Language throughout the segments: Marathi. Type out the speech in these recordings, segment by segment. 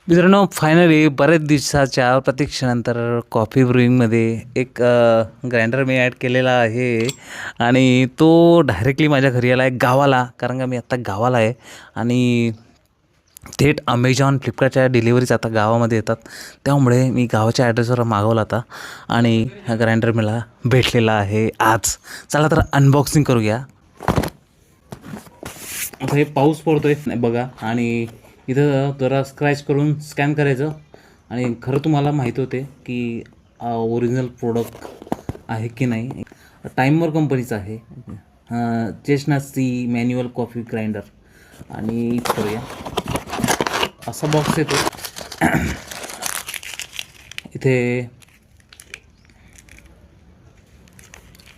मित्रांनो, फायनली बरेच दिवसाच्या प्रतीक्षेनंतर कॉफी ब्रुईंगमध्ये एक ग्राइंडर मी ॲड केलेला आहे आणि तो डायरेक्टली माझ्या घरी आला आहे गावाला. कारण का मी आत्ता गावाला आहे आणि थेट अमेझॉन, फ्लिपकार्टच्या डिलिव्हरीज आता गावामध्ये येतात. त्यामुळे मी गावाच्या ॲड्रेसवर मागवला होता आणि हा ग्राइंडर मला भेटलेला आहे आज. चला तर अनबॉक्सिंग करूया. आता हे पाऊस पडतोय बघा आणि इथं जरा स्क्रॅच करून स्कॅन करायचं आणि खरं तुम्हाला माहीत होते की ओरिजिनल प्रोडक्ट आहे की नाही. टाइमर कंपनीचं आहे, chestnut C manual coffee grinder. आणि करूया, असा बॉक्स येतो.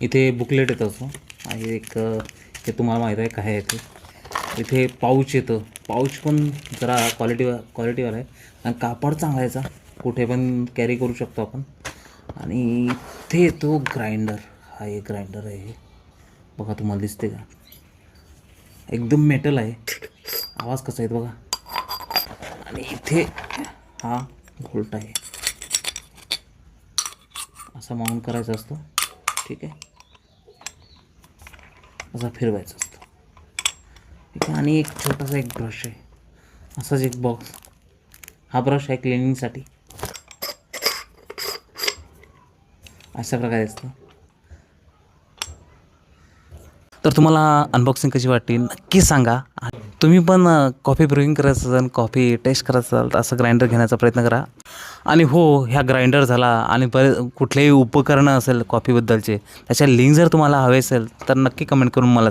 इथे बुकलेट येतं असं आहे एक, हे तुम्हाला माहीत आहे काय आहे ते. इथे पाऊच येतं, पाऊच पण जरा क्वालिटीवाला आहे आणि कापड चांगला याचा, कुठे पण कॅरी करू शकतो आपण. आणि इथे येतो ग्राइंडर. हा एक ग्राइंडर आहे बघा, तुम्हाला दिसते का? एकदम मेटल आहे, आवाज कसा आहे बघा. आणि इथे हा बोल्ट आहे, असा माउंट करायचा असतो, ठीक आहे, असा फिरवायचा असतो, ठीक आहे. आणि एक छोटासा एक ब्रश आहे, असाच एक बॉक्स. हा ब्रश आहे क्लिनिंगसाठी, अशा प्रकारे असतं. तर तुम्हाला अनबॉक्सिंग कशी वाटली नक्की सांगा. तुम्ही पण कॉफी ब्रुईंग करायचं असाल, कॉफी टेस्ट करायचं असाल तर असं ग्राइंडर घेण्याचा प्रयत्न करा. आणि हो, ह्या ग्राइंडर झाला आणि कुठलेही उपकरणं असेल कॉफीबद्दलचे, त्याच्या लिंक जर तुम्हाला हवे असेल तर नक्की कमेंट करून मला